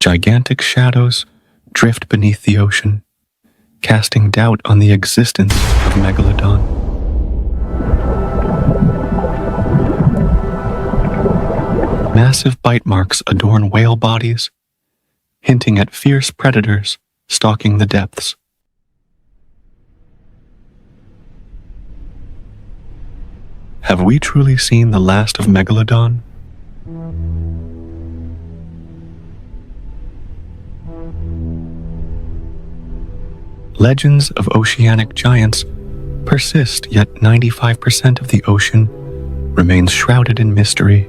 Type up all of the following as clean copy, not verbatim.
Gigantic shadows drift beneath the ocean, casting doubt on the existence of Megalodon. Massive bite marks adorn whale bodies, hinting at fierce predators stalking the depths. Have we truly seen the last of Megalodon? Legends of oceanic giants persist, yet 95% of the ocean remains shrouded in mystery.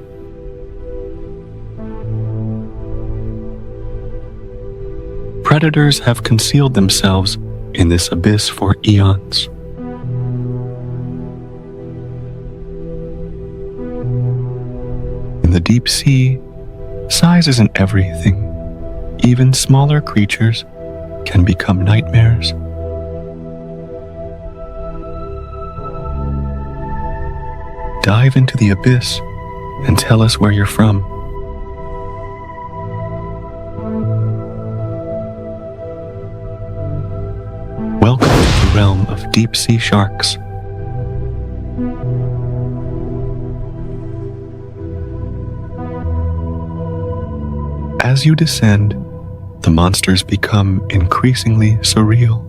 Predators have concealed themselves in this abyss for eons. In the deep sea, size isn't everything. Even smaller creatures can become nightmares. Dive into the abyss and tell us where you're from. Welcome to the realm of deep-sea sharks. As you descend, the monsters become increasingly surreal.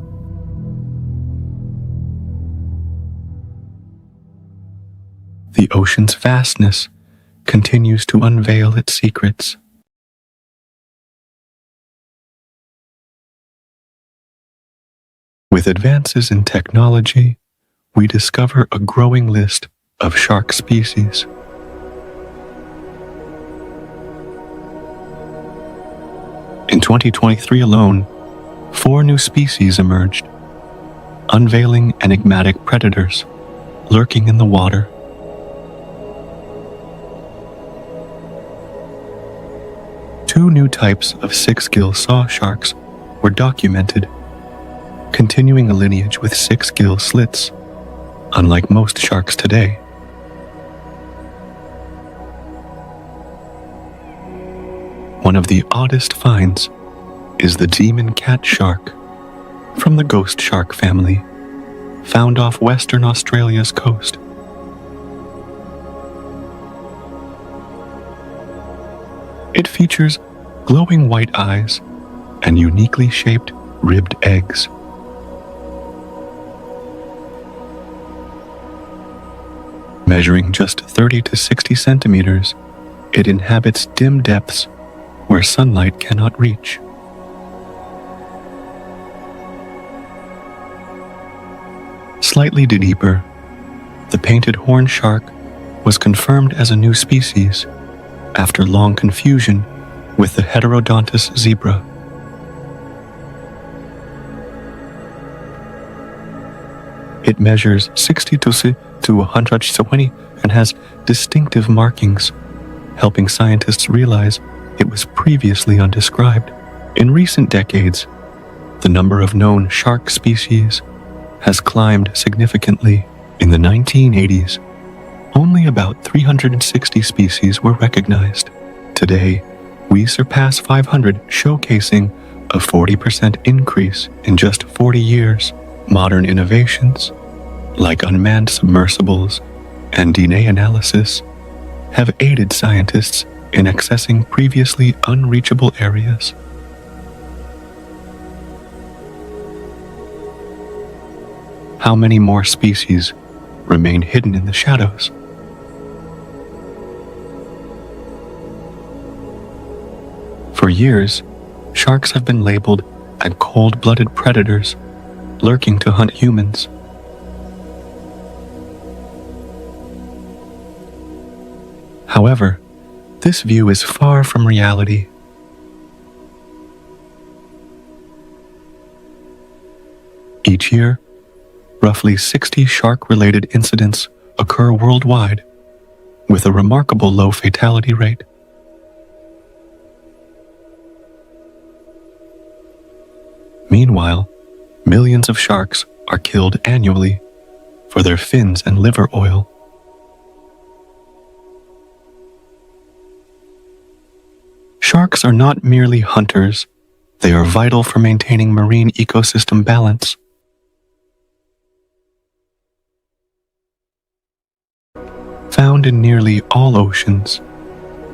The ocean's vastness continues to unveil its secrets. With advances in technology, we discover a growing list of shark species. In 2023 alone, 4 new species emerged, unveiling enigmatic predators lurking in the water. Two new types of 6-gill saw sharks were documented, continuing a lineage with 6-gill slits, unlike most sharks today. One of the oddest finds is the demon cat shark from the ghost shark family, found off Western Australia's coast. It features glowing white eyes and uniquely shaped ribbed eggs. Measuring just 30 to 60 centimeters, it inhabits dim depths where sunlight cannot reach. Slightly deeper, the painted horn shark was confirmed as a new species after long confusion with the heterodontous zebra. It measures 60 to 120 and has distinctive markings, helping scientists realize it was previously undescribed. In recent decades, the number of known shark species has climbed significantly. In the 1980s, only about 360 species were recognized. Today, we surpass 500, showcasing a 40% increase in just 40 years. Modern innovations, like unmanned submersibles and DNA analysis, have aided scientists in accessing previously unreachable areas. How many more species remain hidden in the shadows? For years, sharks have been labeled as cold-blooded predators, lurking to hunt humans. However, this view is far from reality. Each year, roughly 60 shark-related incidents occur worldwide, with a remarkable low fatality rate. Meanwhile, millions of sharks are killed annually for their fins and liver oil. Sharks are not merely hunters, they are vital for maintaining marine ecosystem balance. Found in nearly all oceans,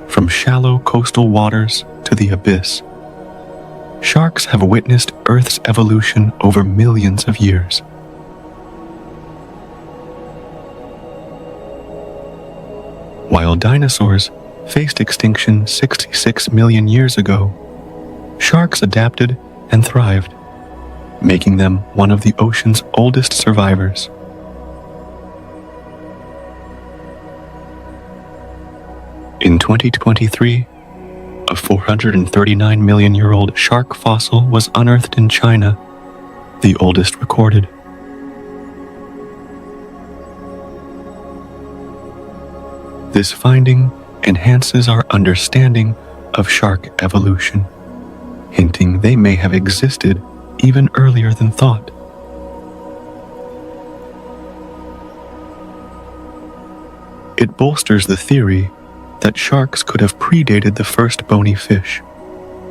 from shallow coastal waters to the abyss, sharks have witnessed Earth's evolution over millions of years. While dinosaurs faced extinction 66 million years ago, sharks adapted and thrived, making them one of the ocean's oldest survivors. In 2023, a 439 million-year-old shark fossil was unearthed in China, the oldest recorded. This finding enhances our understanding of shark evolution, hinting they may have existed even earlier than thought. It bolsters the theory that sharks could have predated the first bony fish,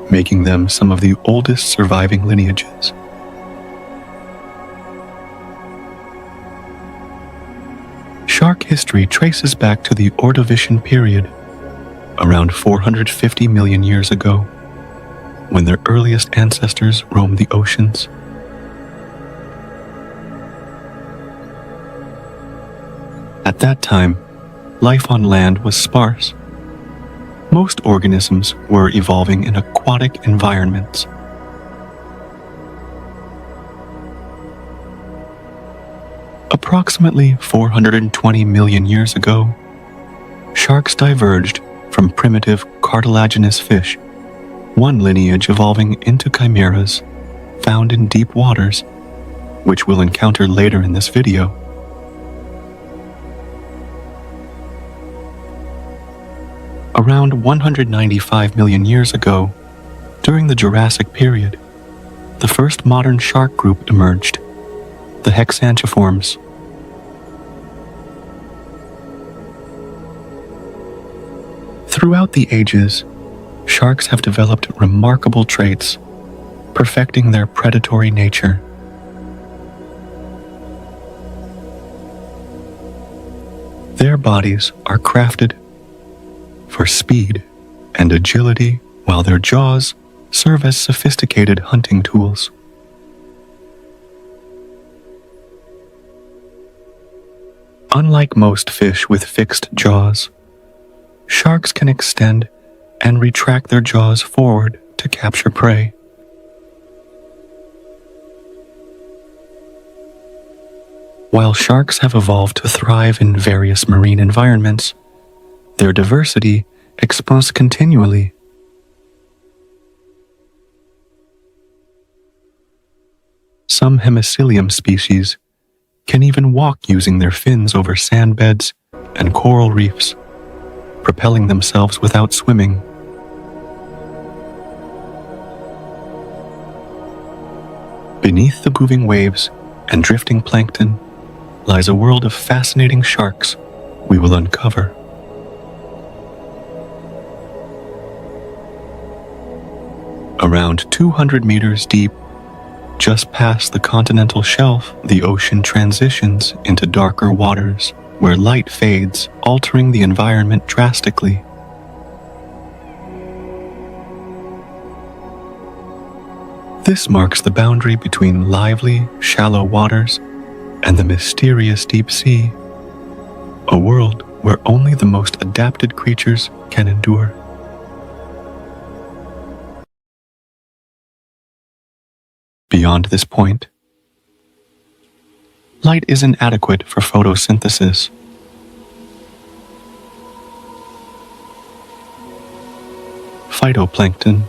making them some of the oldest surviving lineages. Shark history traces back to the Ordovician period, around 450 million years ago, when their earliest ancestors roamed the oceans. At that time, life on land was sparse. Most organisms were evolving in aquatic environments. Approximately 420 million years ago, sharks diverged from primitive cartilaginous fish, one lineage evolving into chimeras found in deep waters, which we'll encounter later in this video. Around 195 million years ago, during the Jurassic period, the first modern shark group emerged, the hexantiforms. Throughout the ages, sharks have developed remarkable traits, perfecting their predatory nature. Their bodies are crafted for speed and agility, while their jaws serve as sophisticated hunting tools. Unlike most fish with fixed jaws, sharks can extend and retract their jaws forward to capture prey. While sharks have evolved to thrive in various marine environments, their diversity expands continually. Some hemicillium species can even walk using their fins over sand beds and coral reefs, propelling themselves without swimming. Beneath the moving waves and drifting plankton lies a world of fascinating sharks we will uncover. Around 200 meters deep, just past the continental shelf, the ocean transitions into darker waters where light fades, altering the environment drastically. This marks the boundary between lively, shallow waters and the mysterious deep sea, a world where only the most adapted creatures can endure. Beyond this point, light isn't adequate for photosynthesis. Phytoplankton,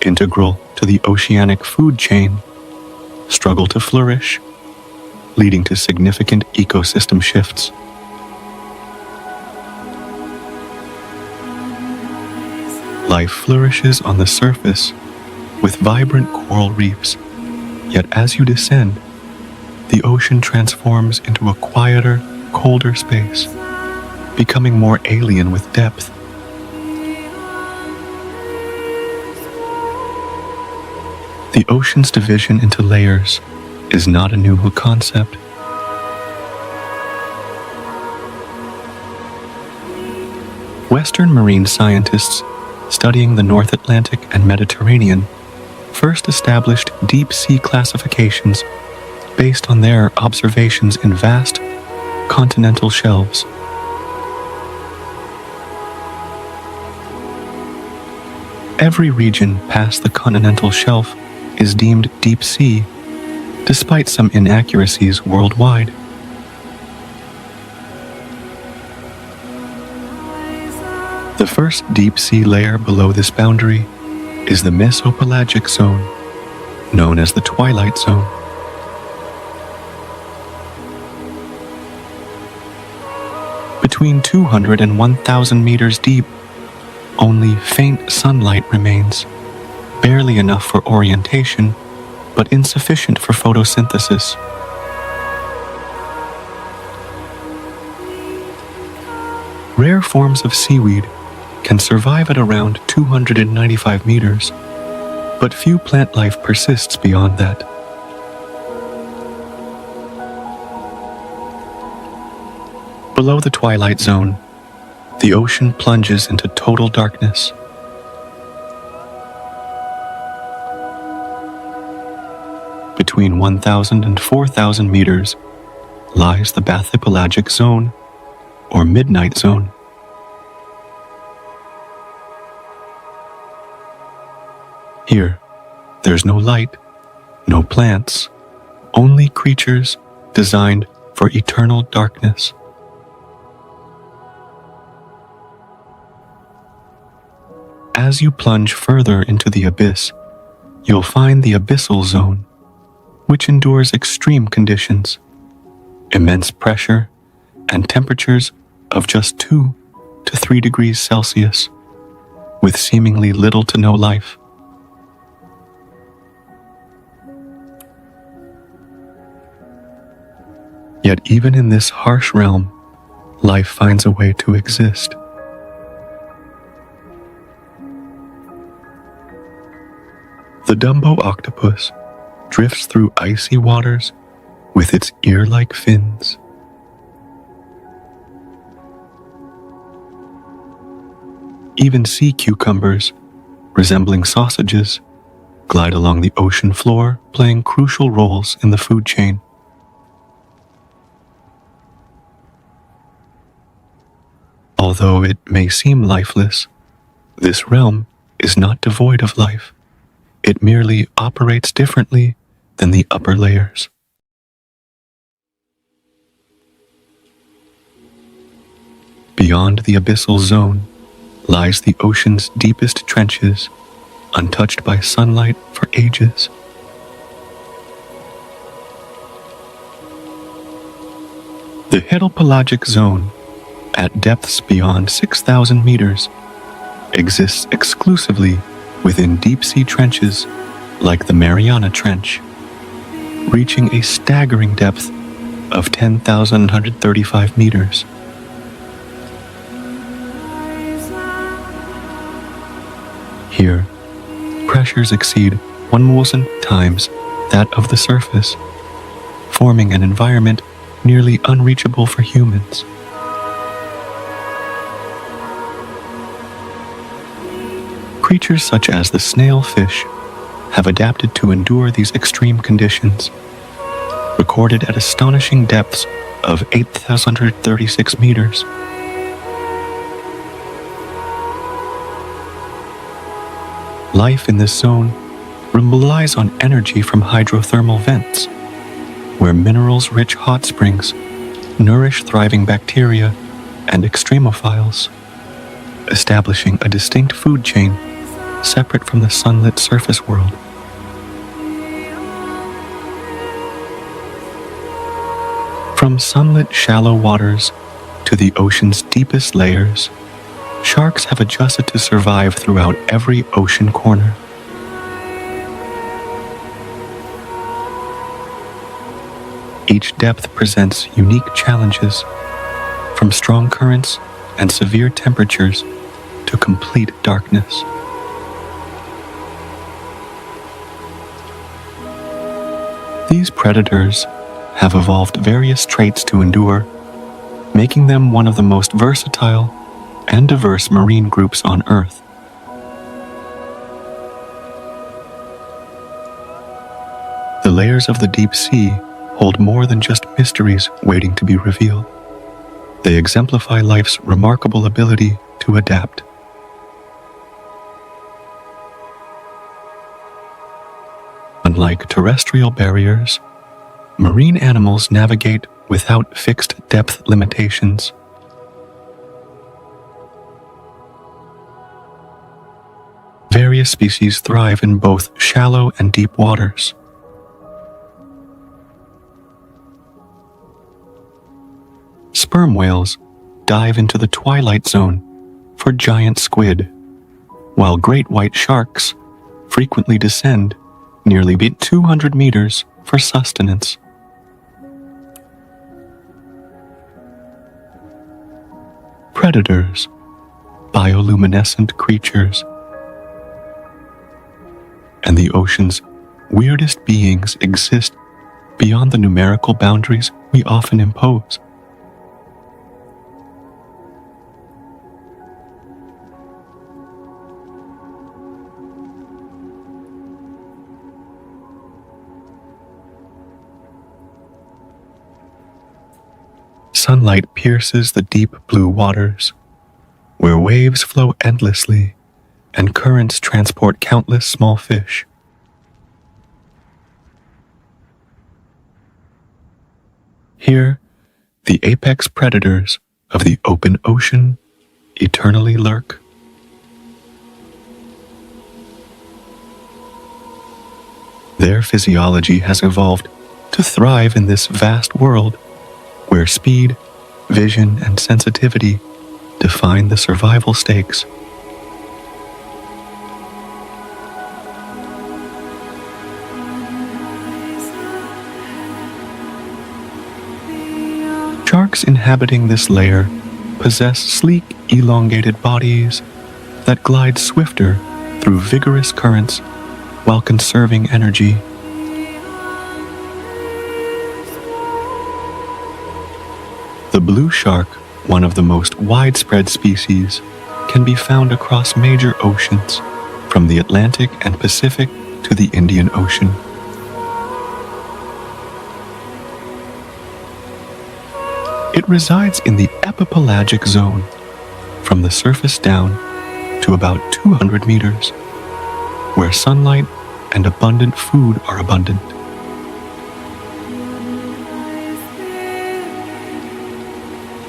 integral to the oceanic food chain, struggle to flourish, leading to significant ecosystem shifts. Life flourishes on the surface with vibrant coral reefs, yet as you descend, the ocean transforms into a quieter, colder space, becoming more alien with depth. The ocean's division into layers is not a new concept. Western marine scientists studying the North Atlantic and Mediterranean first established deep-sea classifications based on their observations in vast continental shelves. Every region past the continental shelf is deemed deep sea, despite some inaccuracies worldwide. The first deep sea layer below this boundary is the mesopelagic zone, known as the twilight zone. Between 200 and 1,000 meters deep, only faint sunlight remains, barely enough for orientation, but insufficient for photosynthesis. Rare forms of seaweed can survive at around 295 meters, but few plant life persists beyond that. Below the twilight zone, the ocean plunges into total darkness. Between 1,000 and 4,000 meters lies the bathypelagic zone, or midnight zone. Here, there's no light, no plants, only creatures designed for eternal darkness. As you plunge further into the abyss, you'll find the abyssal zone, which endures extreme conditions, immense pressure, and temperatures of just 2 to 3 degrees Celsius, with seemingly little to no life. Yet even in this harsh realm, life finds a way to exist. The Dumbo octopus drifts through icy waters with its ear-like fins. Even sea cucumbers, resembling sausages, glide along the ocean floor, playing crucial roles in the food chain. Although it may seem lifeless, this realm is not devoid of life. It merely operates differently than the upper layers. Beyond the abyssal zone lies the ocean's deepest trenches, untouched by sunlight for ages. The hedopelagic zone, at depths beyond 6,000 meters, exists exclusively within deep-sea trenches like the Mariana Trench, reaching a staggering depth of 10,135 meters. Here, pressures exceed 1,000 times that of the surface, forming an environment nearly unreachable for humans. Creatures such as the snailfish have adapted to endure these extreme conditions, recorded at astonishing depths of 8,136 meters. Life in this zone relies on energy from hydrothermal vents, where minerals-rich hot springs nourish thriving bacteria and extremophiles, establishing a distinct food chain separate from the sunlit surface world. From sunlit shallow waters to the ocean's deepest layers, sharks have adjusted to survive throughout every ocean corner. Each depth presents unique challenges, from strong currents and severe temperatures to complete darkness. These predators have evolved various traits to endure, making them one of the most versatile and diverse marine groups on Earth. The layers of the deep sea hold more than just mysteries waiting to be revealed. They exemplify life's remarkable ability to adapt. Unlike terrestrial barriers, marine animals navigate without fixed depth limitations. Various species thrive in both shallow and deep waters. Sperm whales dive into the twilight zone for giant squid, while great white sharks frequently descend nearly 200 meters for sustenance. Predators, bioluminescent creatures, and the ocean's weirdest beings exist beyond the numerical boundaries we often impose. Sunlight pierces the deep blue waters, where waves flow endlessly and currents transport countless small fish. Here, the apex predators of the open ocean eternally lurk. Their physiology has evolved to thrive in this vast world where speed, vision, and sensitivity define the survival stakes. Sharks inhabiting this layer possess sleek, elongated bodies that glide swifter through vigorous currents while conserving energy. The blue shark, one of the most widespread species, can be found across major oceans, from the Atlantic and Pacific to the Indian Ocean. It resides in the epipelagic zone, from the surface down to about 200 meters, where sunlight and abundant food are abundant.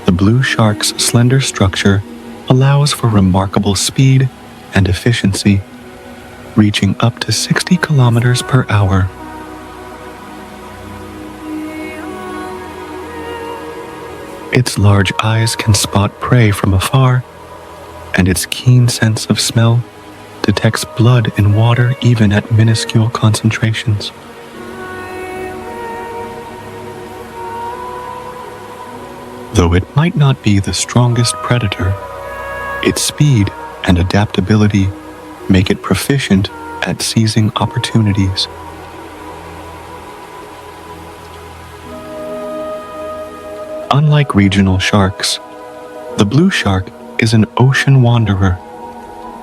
The blue shark's slender structure allows for remarkable speed and efficiency, reaching up to 60 kilometers per hour. Its large eyes can spot prey from afar, and its keen sense of smell detects blood in water even at minuscule concentrations. Though it might not be the strongest predator, its speed and adaptability make it proficient at seizing opportunities. Unlike regional sharks, the blue shark is an ocean wanderer,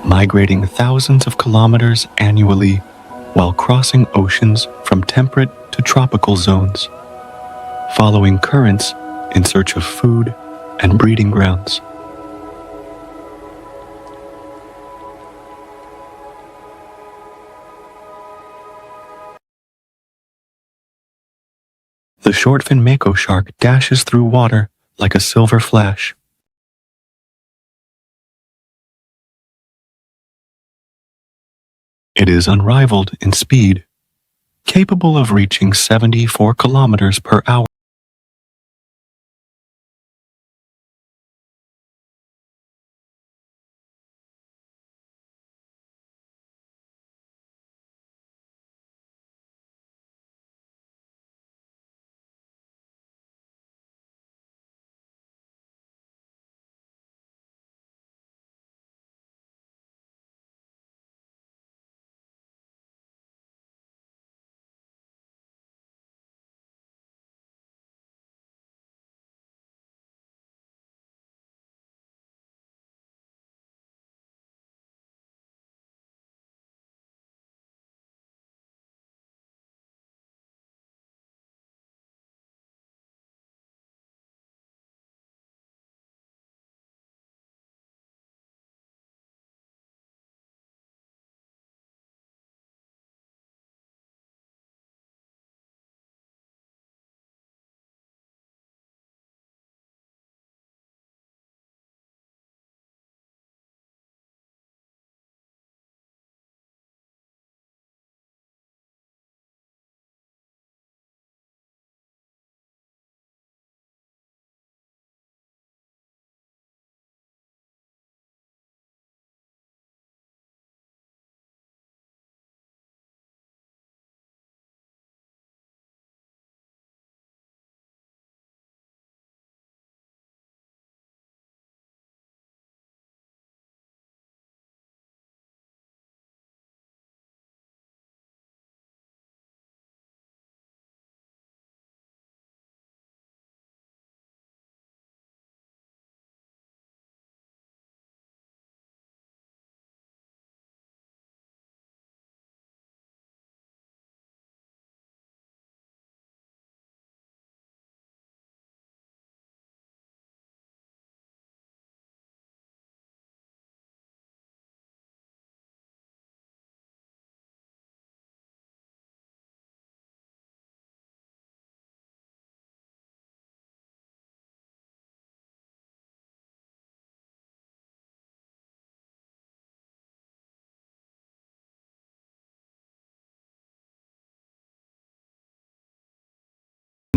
migrating thousands of kilometers annually while crossing oceans from temperate to tropical zones, following currents in search of food and breeding grounds. The shortfin mako shark dashes through water like a silver flash. It is unrivaled in speed, capable of reaching 74 kilometers per hour.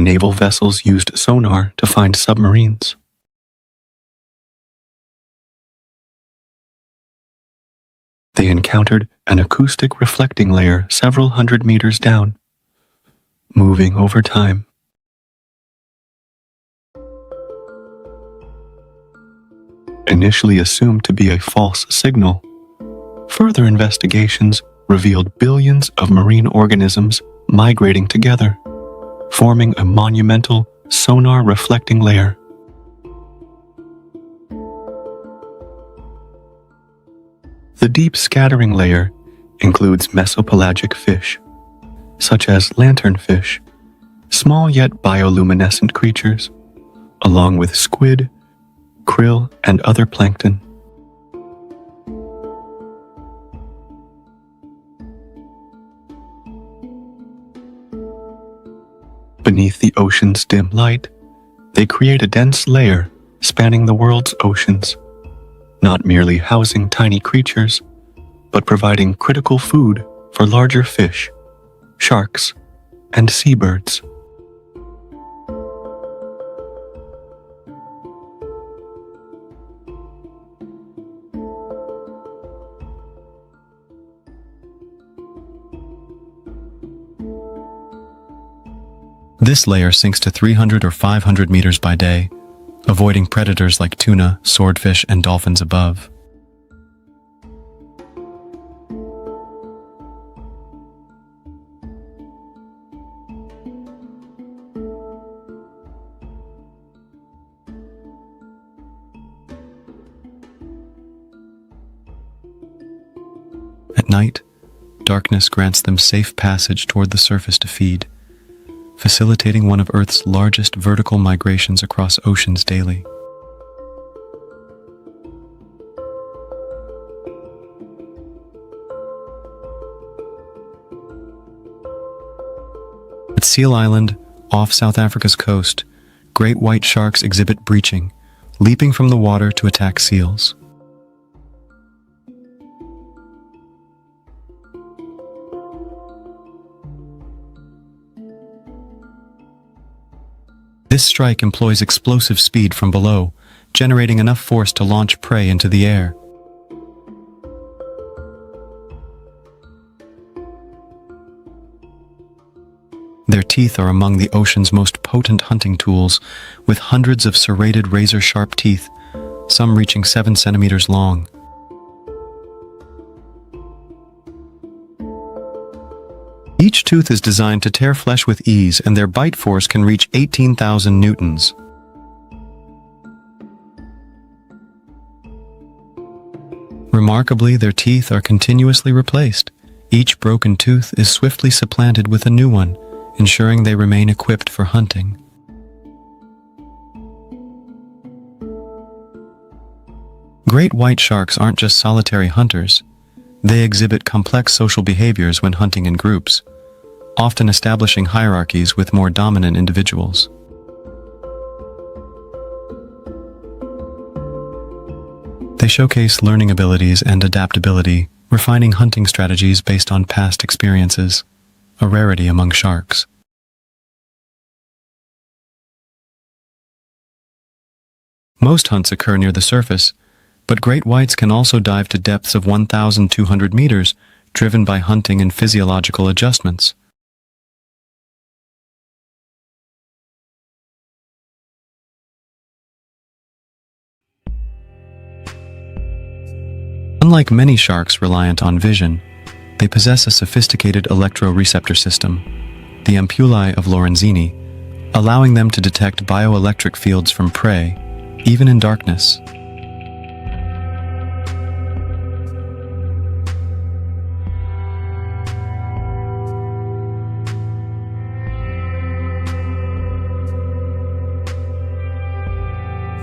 Naval vessels used sonar to find submarines. They encountered an acoustic reflecting layer several hundred meters down, moving over time. Initially assumed to be a false signal, further investigations revealed billions of marine organisms migrating together, forming a monumental sonar reflecting layer. The deep scattering layer includes mesopelagic fish, such as lanternfish, small yet bioluminescent creatures, along with squid, krill, and other plankton. Beneath the ocean's dim light, they create a dense layer spanning the world's oceans, not merely housing tiny creatures, but providing critical food for larger fish, sharks, and seabirds. This layer sinks to 300 or 500 meters by day, avoiding predators like tuna, swordfish, and dolphins above. At night, darkness grants them safe passage toward the surface to feed, facilitating one of Earth's largest vertical migrations across oceans daily. At Seal Island, off South Africa's coast, great white sharks exhibit breaching, leaping from the water to attack seals. This strike employs explosive speed from below, generating enough force to launch prey into the air. Their teeth are among the ocean's most potent hunting tools, with hundreds of serrated razor-sharp teeth, some reaching 7 centimeters long. Each tooth is designed to tear flesh with ease, and their bite force can reach 18,000 newtons. Remarkably, their teeth are continuously replaced. Each broken tooth is swiftly supplanted with a new one, ensuring they remain equipped for hunting. Great white sharks aren't just solitary hunters. They exhibit complex social behaviors when hunting in groups, often establishing hierarchies with more dominant individuals. They showcase learning abilities and adaptability, refining hunting strategies based on past experiences, a rarity among sharks. Most hunts occur near the surface, but great whites can also dive to depths of 1,200 meters, driven by hunting and physiological adjustments. Unlike many sharks reliant on vision, they possess a sophisticated electroreceptor system, the ampullae of Lorenzini, allowing them to detect bioelectric fields from prey, even in darkness.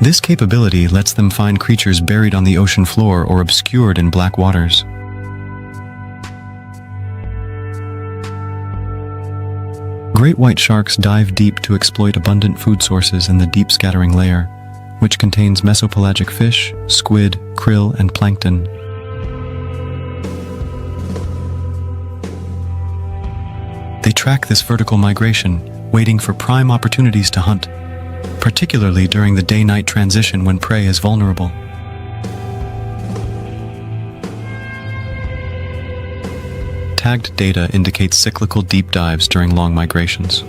This capability lets them find creatures buried on the ocean floor or obscured in black waters. Great white sharks dive deep to exploit abundant food sources in the deep scattering layer, which contains mesopelagic fish, squid, krill, and plankton. They track this vertical migration, waiting for prime opportunities to hunt, particularly during the day-night transition when prey is vulnerable. Tagged data indicates cyclical deep dives during long migrations.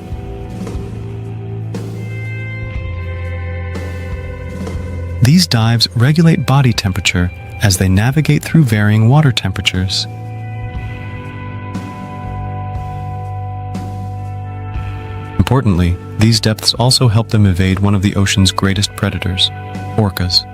These dives regulate body temperature as they navigate through varying water temperatures. Importantly, these depths also help them evade one of the ocean's greatest predators, orcas.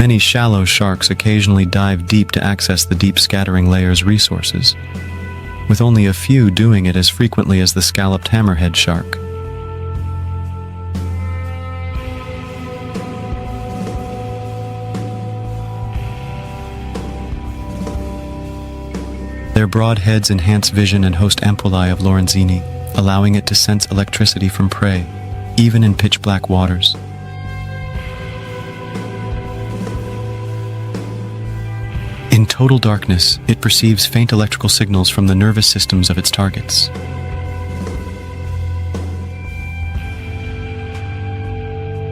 Many shallow sharks occasionally dive deep to access the deep scattering layer's resources, with only a few doing it as frequently as the scalloped hammerhead shark. Their broad heads enhance vision and host ampullae of Lorenzini, allowing it to sense electricity from prey, even in pitch-black waters. In total darkness, it perceives faint electrical signals from the nervous systems of its targets.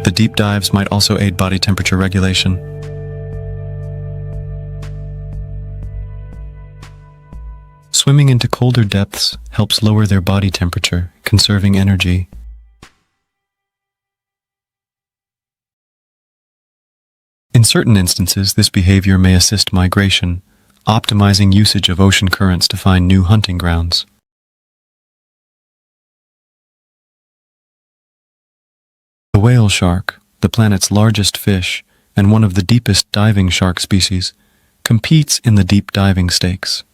The deep dives might also aid body temperature regulation. Swimming into colder depths helps lower their body temperature, conserving energy. In certain instances, this behavior may assist migration, optimizing usage of ocean currents to find new hunting grounds. The whale shark, the planet's largest fish and one of the deepest diving shark species, competes in the deep diving stakes.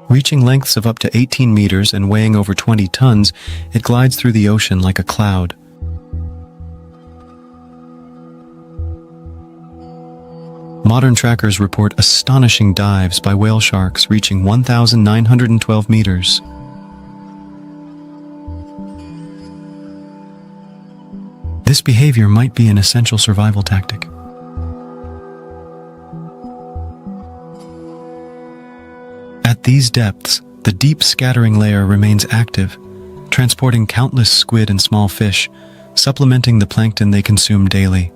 Reaching lengths of up to 18 meters and weighing over 20 tons, it glides through the ocean like a cloud. Modern trackers report astonishing dives by whale sharks reaching 1,912 meters. This behavior might be an essential survival tactic. At these depths, the deep scattering layer remains active, transporting countless squid and small fish, supplementing the plankton they consume daily.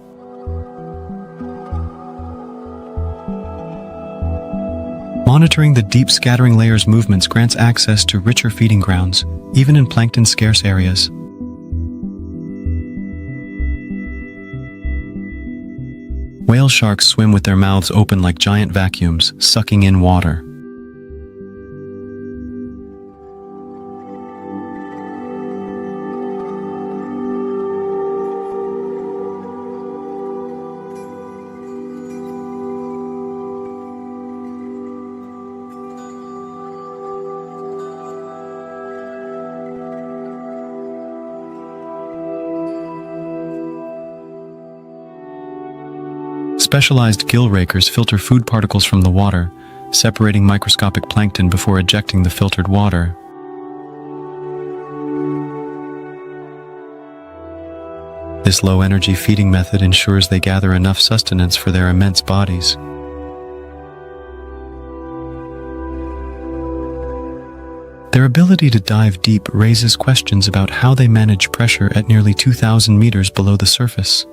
Monitoring the deep scattering layer's movements grants access to richer feeding grounds, even in plankton-scarce areas. Whale sharks swim with their mouths open like giant vacuums, sucking in water. Specialized gill rakers filter food particles from the water, separating microscopic plankton before ejecting the filtered water. This low-energy feeding method ensures they gather enough sustenance for their immense bodies. Their ability to dive deep raises questions about how they manage pressure at nearly 2,000 meters below the surface.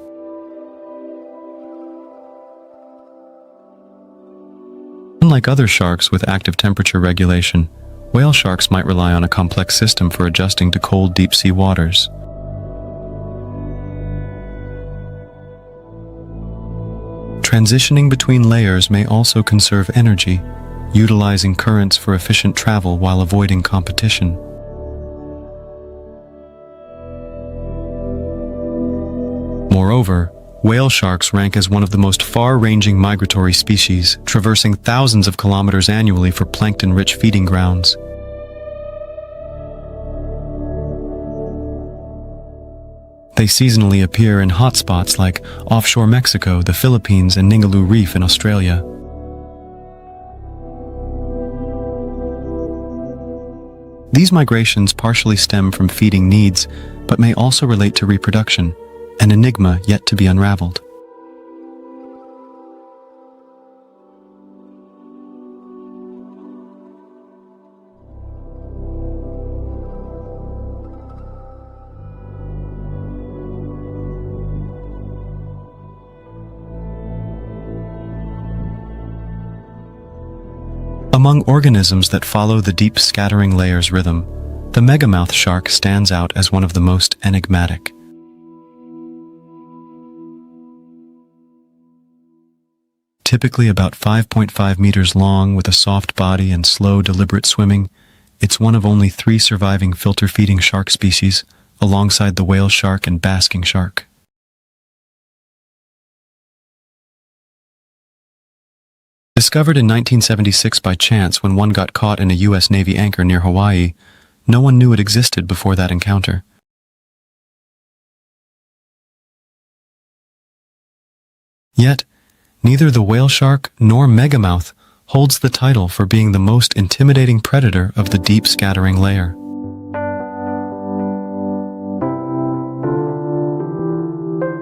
Unlike other sharks with active temperature regulation, whale sharks might rely on a complex system for adjusting to cold deep-sea waters. Transitioning between layers may also conserve energy, utilizing currents for efficient travel while avoiding competition. Moreover, whale sharks rank as one of the most far-ranging migratory species, traversing thousands of kilometers annually for plankton-rich feeding grounds. They seasonally appear in hotspots like offshore Mexico, the Philippines, and Ningaloo Reef in Australia. These migrations partially stem from feeding needs, but but may also relate to reproduction, an enigma yet to be unraveled. Among organisms that follow the deep scattering layers rhythm, the megamouth shark stands out as one of the most enigmatic. Typically about 5.5 meters long with a soft body and slow, deliberate swimming, it's one of only 3 surviving filter-feeding shark species, alongside the whale shark and basking shark. Discovered in 1976 by chance when one got caught in a U.S. Navy anchor near Hawaii, no one knew it existed before that encounter. Yet, neither the whale shark nor megamouth holds the title for being the most intimidating predator of the deep scattering layer.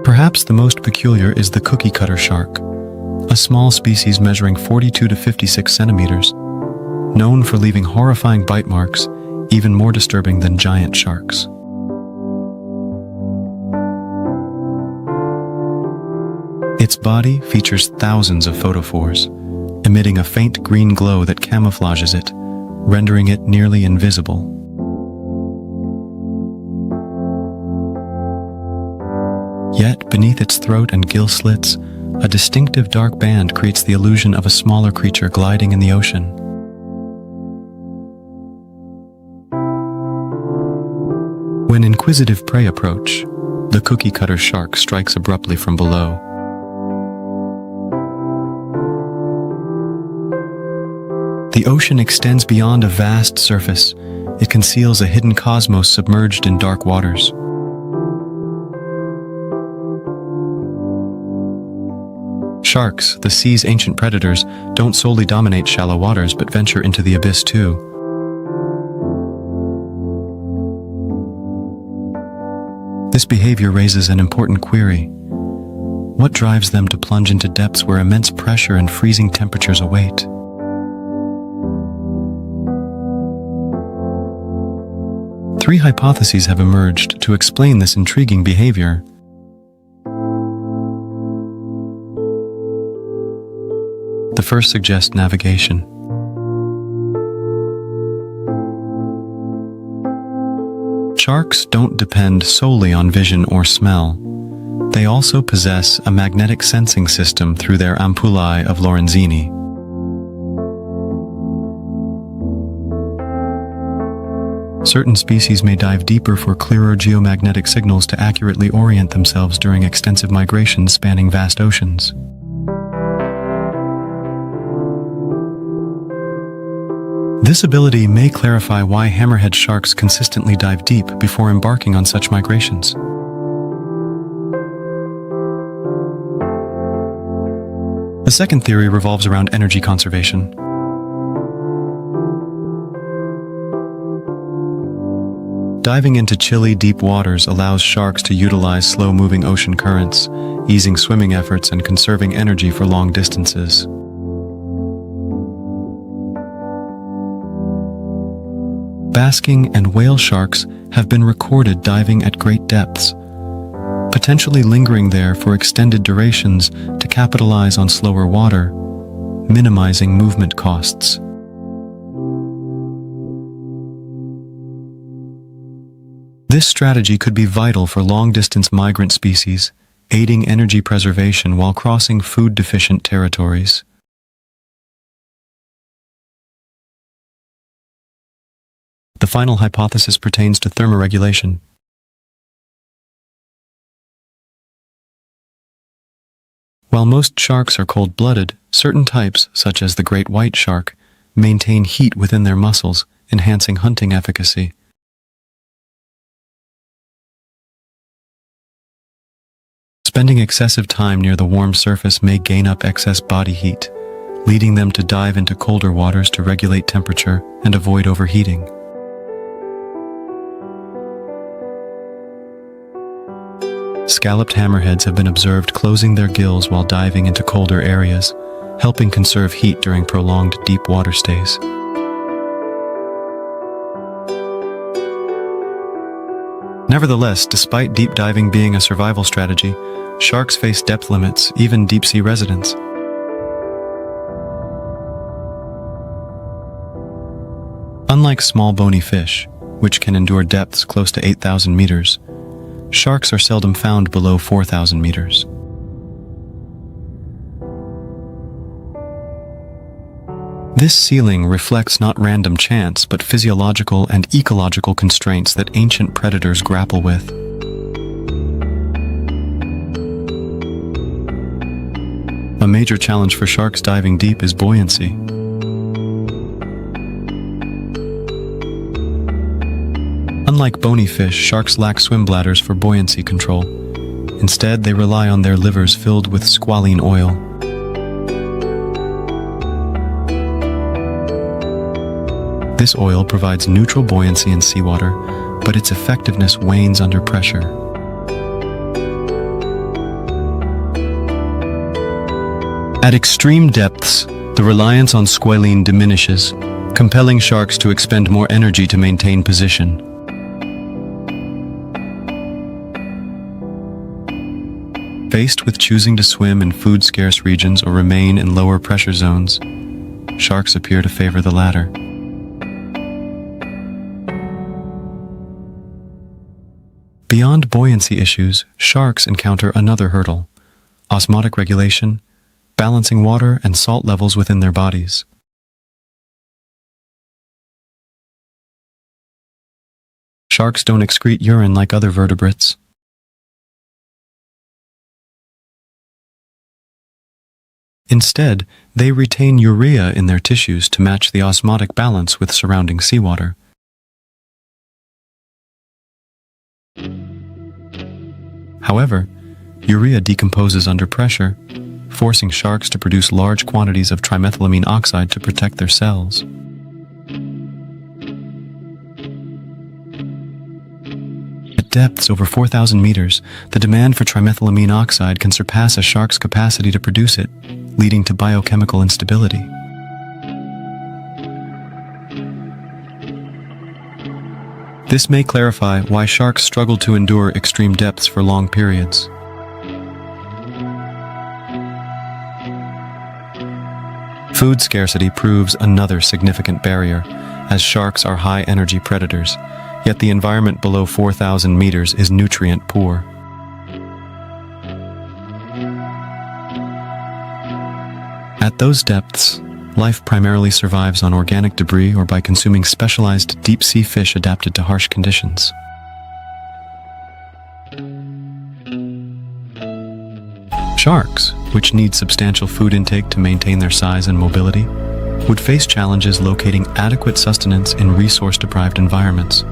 Perhaps the most peculiar is the cookie-cutter shark, a small species measuring 42 to 56 centimeters, known for leaving horrifying bite marks, even more disturbing than giant sharks. Its body features thousands of photophores, emitting a faint green glow that camouflages it, rendering it nearly invisible. Yet, beneath its throat and gill slits, a distinctive dark band creates the illusion of a smaller creature gliding in the ocean. When inquisitive prey approach, the cookie-cutter shark strikes abruptly from below. The ocean extends beyond a vast surface. It conceals a hidden cosmos submerged in dark waters. Sharks, the sea's ancient predators, don't solely dominate shallow waters but venture into the abyss too. This behavior raises an important query. What drives them to plunge into depths where immense pressure and freezing temperatures await? Three hypotheses have emerged to explain this intriguing behavior. The first suggests navigation. Sharks don't depend solely on vision or smell. They also possess a magnetic sensing system through their ampullae of Lorenzini. Certain species may dive deeper for clearer geomagnetic signals to accurately orient themselves during extensive migrations spanning vast oceans. This ability may clarify why hammerhead sharks consistently dive deep before embarking on such migrations. The second theory revolves around energy conservation. Diving into chilly, deep waters allows sharks to utilize slow-moving ocean currents, easing swimming efforts and conserving energy for long distances. Basking and whale sharks have been recorded diving at great depths, potentially lingering there for extended durations to capitalize on slower water, minimizing movement costs. This strategy could be vital for long-distance migrant species, aiding energy preservation while crossing food-deficient territories. The final hypothesis pertains to thermoregulation. While most sharks are cold-blooded, certain types, such as the great white shark, maintain heat within their muscles, enhancing hunting efficacy. Spending excessive time near the warm surface may gain up excess body heat, leading them to dive into colder waters to regulate temperature and avoid overheating. scalloped hammerheads have been observed closing their gills while diving into colder areas, helping conserve heat during prolonged deep water stays. Nevertheless, despite deep diving being a survival strategy, sharks face depth limits, even deep-sea residents. Unlike small bony fish, which can endure depths close to 8,000 meters, sharks are seldom found below 4,000 meters. This ceiling reflects not random chance, but physiological and ecological constraints that ancient predators grapple with. A major challenge for sharks diving deep is buoyancy. Unlike bony fish, sharks lack swim bladders for buoyancy control. Instead, they rely on their livers filled with squalene oil. This oil provides neutral buoyancy in seawater, but its effectiveness wanes under pressure. At extreme depths, the reliance on squalene diminishes, compelling sharks to expend more energy to maintain position. Faced with choosing to swim in food-scarce regions or remain in lower pressure zones, sharks appear to favor the latter. Beyond buoyancy issues, sharks encounter another hurdle: osmotic regulation, balancing water and salt levels within their bodies. Sharks don't excrete urine like other vertebrates. Instead, they retain urea in their tissues to match the osmotic balance with surrounding seawater. However, urea decomposes under pressure, forcing sharks to produce large quantities of trimethylamine oxide to protect their cells. At depths over 4,000 meters, the demand for trimethylamine oxide can surpass a shark's capacity to produce it, leading to biochemical instability. This may clarify why sharks struggle to endure extreme depths for long periods. Food scarcity proves another significant barrier, as sharks are high-energy predators, yet the environment below 4,000 meters is nutrient-poor. At those depths, life primarily survives on organic debris or by consuming specialized deep-sea fish adapted to harsh conditions. Sharks, which need substantial food intake to maintain their size and mobility, would face challenges locating adequate sustenance in resource-deprived environments.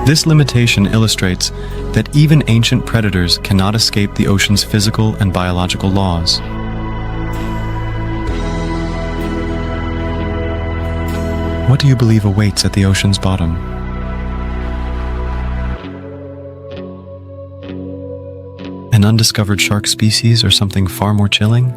This limitation illustrates that even ancient predators cannot escape the ocean's physical and biological laws. What do you believe awaits at the ocean's bottom? An undiscovered shark species or something far more chilling?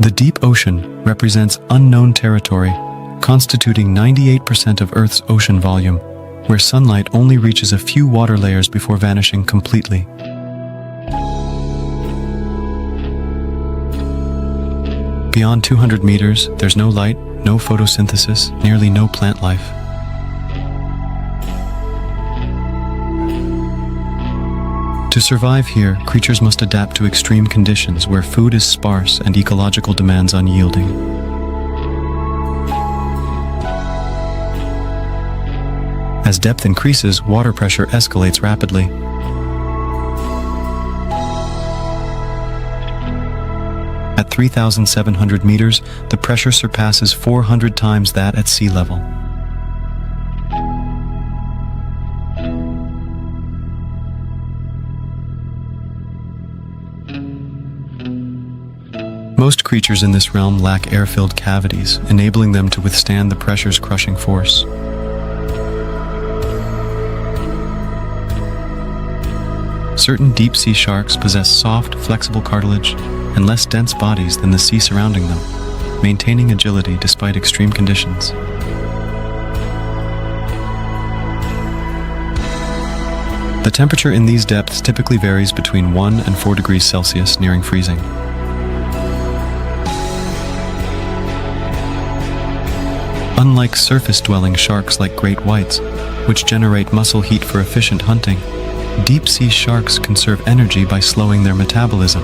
The deep ocean represents unknown territory, constituting 98% of Earth's ocean volume, where sunlight only reaches a few water layers before vanishing completely. Beyond 200 meters, there's no light, no photosynthesis, nearly no plant life. To survive here, creatures must adapt to extreme conditions where food is sparse and ecological demands unyielding. As depth increases, water pressure escalates rapidly. At 3,700 meters, the pressure surpasses 400 times that at sea level. Most creatures in this realm lack air-filled cavities, enabling them to withstand the pressure's crushing force. Certain deep-sea sharks possess soft, flexible cartilage and less dense bodies than the sea surrounding them, maintaining agility despite extreme conditions. The temperature in these depths typically varies between 1 and 4 degrees Celsius, nearing freezing. Unlike surface-dwelling sharks like great whites, which generate muscle heat for efficient hunting, deep-sea sharks conserve energy by slowing their metabolism.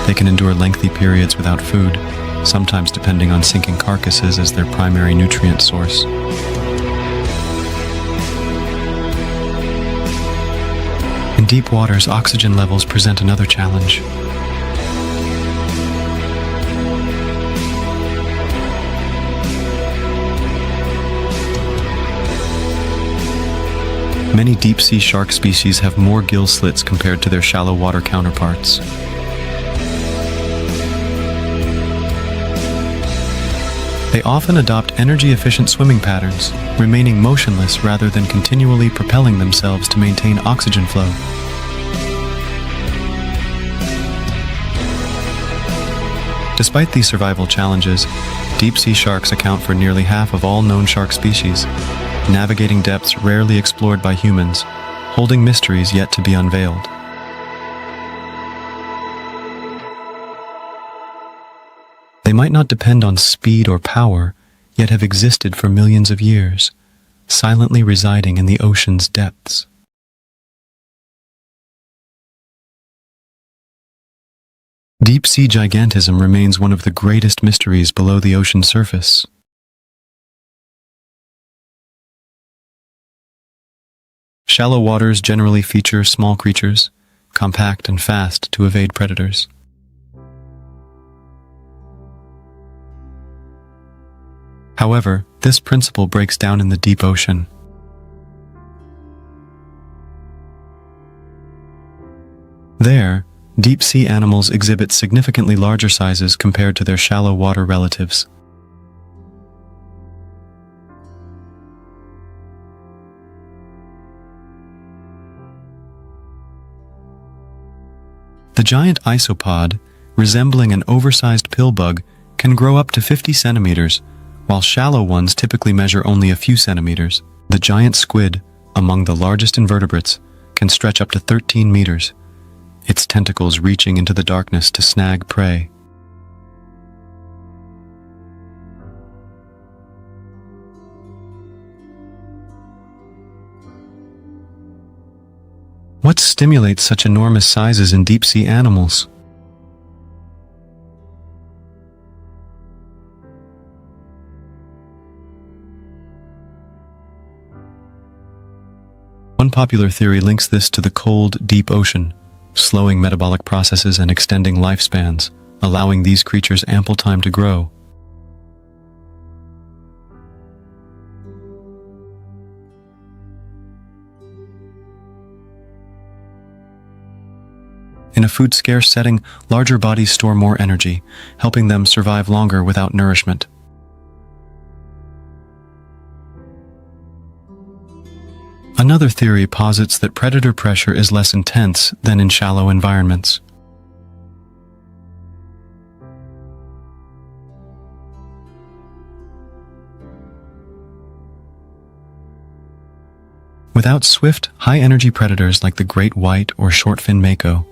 They can endure lengthy periods without food, sometimes depending on sinking carcasses as their primary nutrient source. In deep waters, oxygen levels present another challenge. Many deep-sea shark species have more gill slits compared to their shallow water counterparts. They often adopt energy-efficient swimming patterns, remaining motionless rather than continually propelling themselves to maintain oxygen flow. Despite these survival challenges, deep-sea sharks account for nearly half of all known shark species, navigating depths rarely explored by humans, holding mysteries yet to be unveiled. They might not depend on speed or power, yet have existed for millions of years, silently residing in the ocean's depths. Deep-sea gigantism remains one of the greatest mysteries below the ocean surface. Shallow waters generally feature small creatures, compact and fast to evade predators. However, this principle breaks down in the deep ocean. There, deep-sea animals exhibit significantly larger sizes compared to their shallow water relatives. The giant isopod, resembling an oversized pill bug, can grow up to 50 centimeters, while shallow ones typically measure only a few centimeters. The giant squid, among the largest invertebrates, can stretch up to 13 meters, its tentacles reaching into the darkness to snag prey. What stimulates such enormous sizes in deep-sea animals? One popular theory links this to the cold, deep ocean, slowing metabolic processes and extending lifespans, allowing these creatures ample time to grow. In a food-scarce setting, larger bodies store more energy, helping them survive longer without nourishment. Another theory posits that predator pressure is less intense than in shallow environments. Without swift, high-energy predators like the great white or short-fin mako,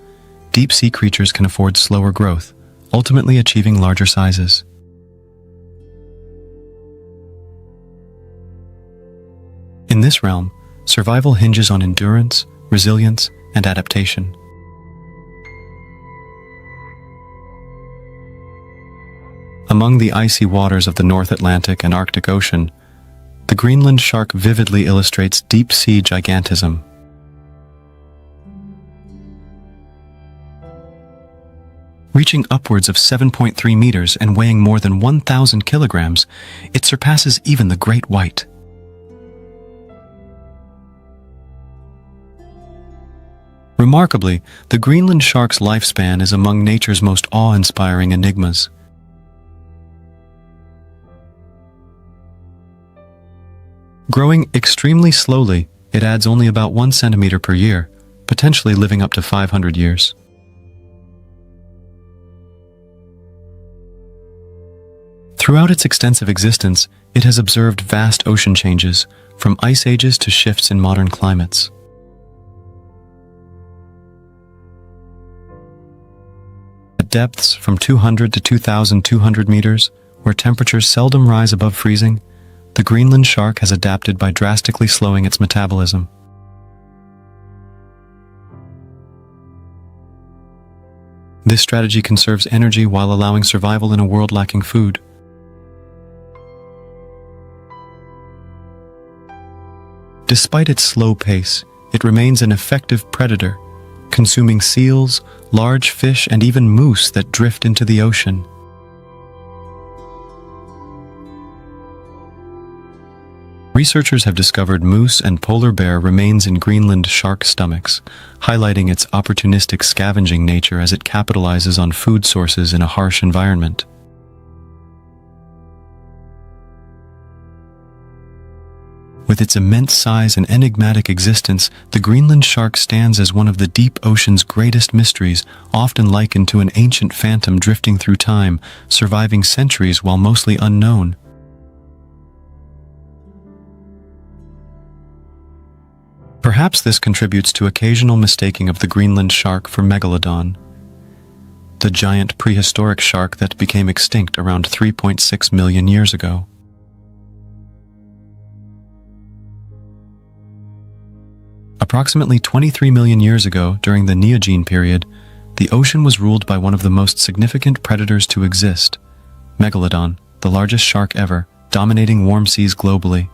deep-sea creatures can afford slower growth, ultimately achieving larger sizes. In this realm, survival hinges on endurance, resilience, and adaptation. Among the icy waters of the North Atlantic and Arctic Ocean, the Greenland shark vividly illustrates deep-sea gigantism. Reaching upwards of 7.3 meters and weighing more than 1,000 kilograms, it surpasses even the great white. Remarkably, the Greenland shark's lifespan is among nature's most awe-inspiring enigmas. Growing extremely slowly, it adds only about 1 centimeter per year, potentially living up to 500 years. Throughout its extensive existence, it has observed vast ocean changes, from ice ages to shifts in modern climates. At depths from 200 to 2,200 meters, where temperatures seldom rise above freezing, the Greenland shark has adapted by drastically slowing its metabolism. This strategy conserves energy while allowing survival in a world lacking food. Despite its slow pace, it remains an effective predator, consuming seals, large fish, and even moose that drift into the ocean. Researchers have discovered moose and polar bear remains in Greenland shark stomachs, highlighting its opportunistic scavenging nature as it capitalizes on food sources in a harsh environment. With its immense size and enigmatic existence, the Greenland shark stands as one of the deep ocean's greatest mysteries, often likened to an ancient phantom drifting through time, surviving centuries while mostly unknown. Perhaps this contributes to occasional mistaking of the Greenland shark for Megalodon, the giant prehistoric shark that became extinct around 3.6 million years ago. Approximately 23 million years ago, during the Neogene period, the ocean was ruled by one of the most significant predators to exist, Megalodon, the largest shark ever, dominating warm seas globally.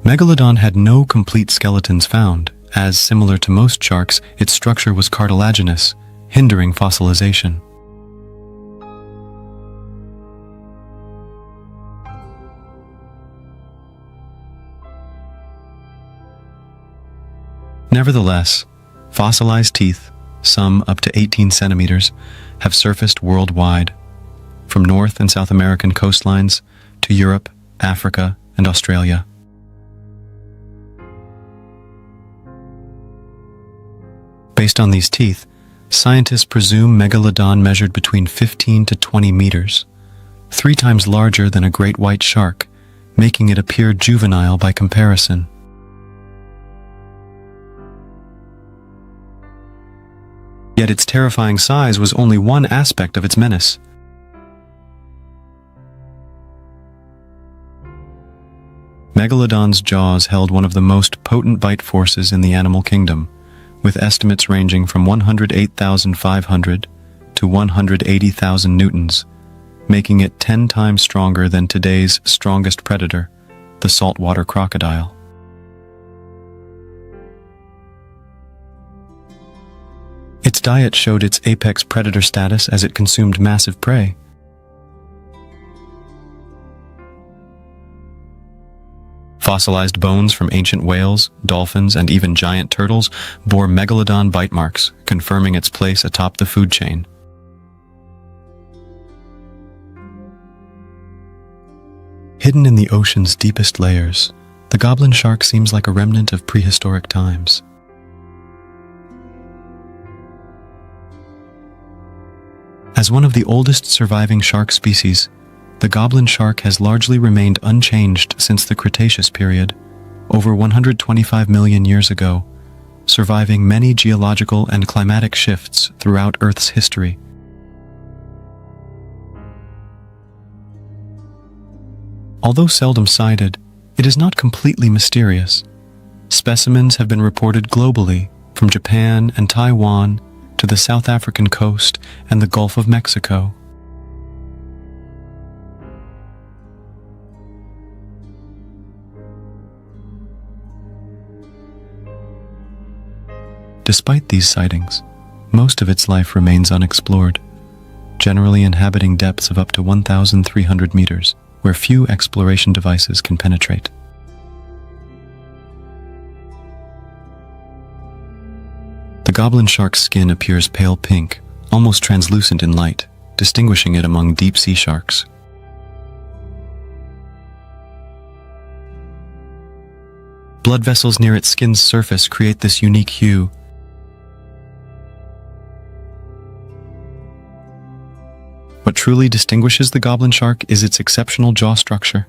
Megalodon had no complete skeletons found, as similar to most sharks, its structure was cartilaginous, hindering fossilization. Nevertheless, fossilized teeth, some up to 18 centimeters, have surfaced worldwide, from North and South American coastlines to Europe, Africa, and Australia. Based on these teeth, scientists presume Megalodon measured between 15 to 20 meters, 3 times larger than a great white shark, making it appear juvenile by comparison. Yet its terrifying size was only one aspect of its menace. Megalodon's jaws held one of the most potent bite forces in the animal kingdom, with estimates ranging from 108,500 to 180,000 newtons, making it 10 times stronger than today's strongest predator, the saltwater crocodile. Its diet showed its apex predator status as it consumed massive prey. Fossilized bones from ancient whales, dolphins, and even giant turtles bore Megalodon bite marks, confirming its place atop the food chain. Hidden in the ocean's deepest layers, the goblin shark seems like a remnant of prehistoric times. As one of the oldest surviving shark species, the goblin shark has largely remained unchanged since the Cretaceous period, over 125 million years ago, surviving many geological and climatic shifts throughout Earth's history. Although seldom sighted, it is not completely mysterious. Specimens have been reported globally, from Japan and Taiwan to the South African coast and the Gulf of Mexico. Despite these sightings, most of its life remains unexplored, generally inhabiting depths of up to 1,300 meters, where few exploration devices can penetrate. goblin shark's skin appears pale pink, almost translucent in light, distinguishing it among deep-sea sharks. Blood vessels near its skin's surface create this unique hue. What truly distinguishes the goblin shark is its exceptional jaw structure.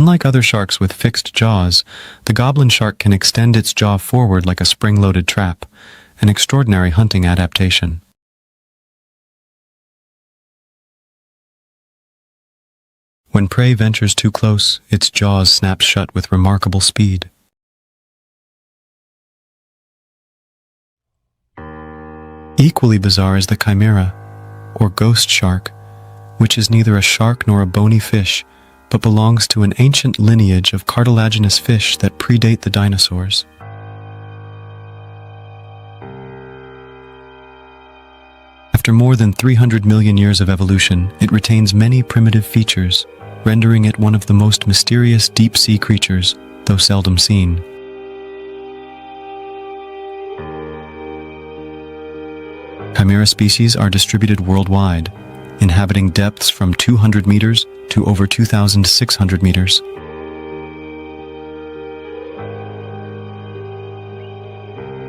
Unlike other sharks with fixed jaws, the goblin shark can extend its jaw forward like a spring-loaded trap, an extraordinary hunting adaptation. When prey ventures too close, its jaws snap shut with remarkable speed. Equally bizarre is the chimera, or ghost shark, which is neither a shark nor a bony fish, but belongs to an ancient lineage of cartilaginous fish that predate the dinosaurs. After more than 300 million years of evolution, it retains many primitive features, rendering it one of the most mysterious deep-sea creatures, though seldom seen. Chimera species are distributed worldwide, inhabiting depths from 200 meters to over 2,600 meters.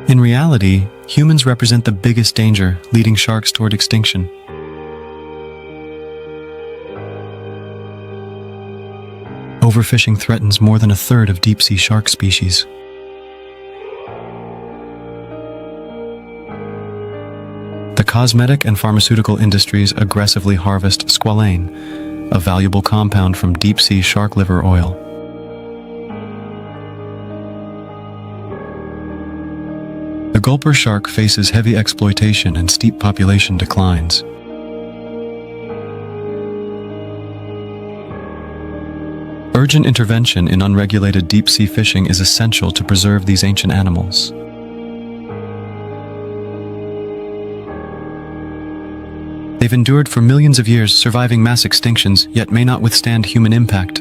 In reality, humans represent the biggest danger, leading sharks toward extinction. Overfishing threatens more than a third of deep-sea shark species. The cosmetic and pharmaceutical industries aggressively harvest squalane, a valuable compound from deep-sea shark liver oil. The gulper shark faces heavy exploitation and steep population declines. Urgent intervention in unregulated deep-sea fishing is essential to preserve these ancient animals. They've endured for millions of years, surviving mass extinctions, yet may not withstand human impact.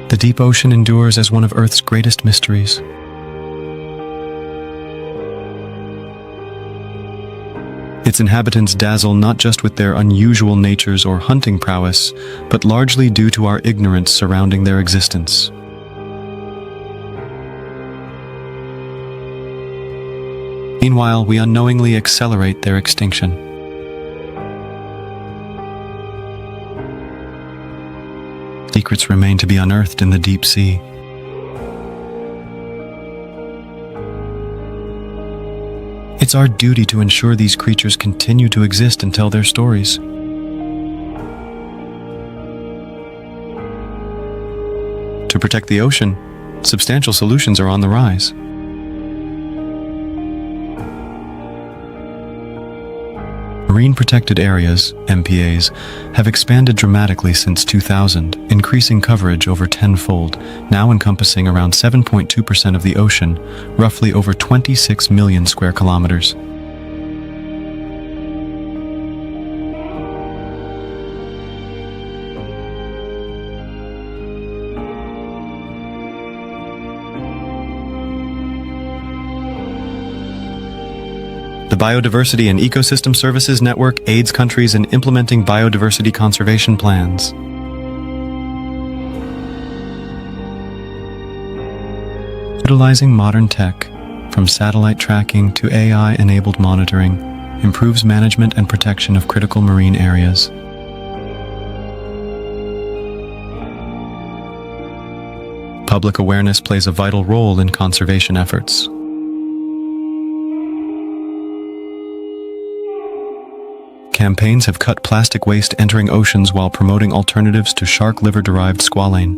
The deep ocean endures as one of Earth's greatest mysteries. Its inhabitants dazzle not just with their unusual natures or hunting prowess, but largely due to our ignorance surrounding their existence. Meanwhile, we unknowingly accelerate their extinction. Secrets remain to be unearthed in the deep sea. It's our duty to ensure these creatures continue to exist and tell their stories. To protect the ocean, substantial solutions are on the rise. Marine protected areas, MPAs, have expanded dramatically since 2000, increasing coverage over tenfold, now encompassing around 7.2% of the ocean, roughly over 26 million square kilometers. The Biodiversity and Ecosystem Services Network aids countries in implementing biodiversity conservation plans. Utilizing modern tech, from satellite tracking to AI-enabled monitoring, improves management and protection of critical marine areas. Public awareness plays a vital role in conservation efforts. Campaigns have cut plastic waste entering oceans while promoting alternatives to shark liver-derived squalane.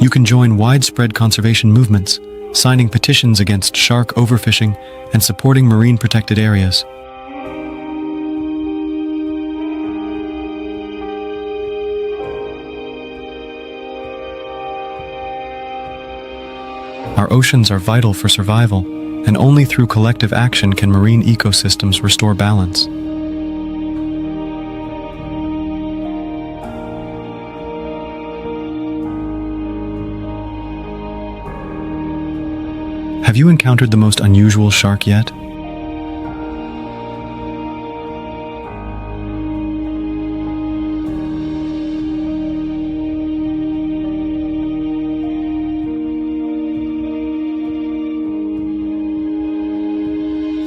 You can join widespread conservation movements, signing petitions against shark overfishing and supporting marine protected areas. Our oceans are vital for survival, and only through collective action can marine ecosystems restore balance. Have you encountered the most unusual shark yet?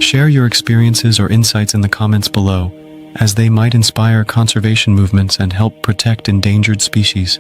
Share your experiences or insights in the comments below, as they might inspire conservation movements and help protect endangered species.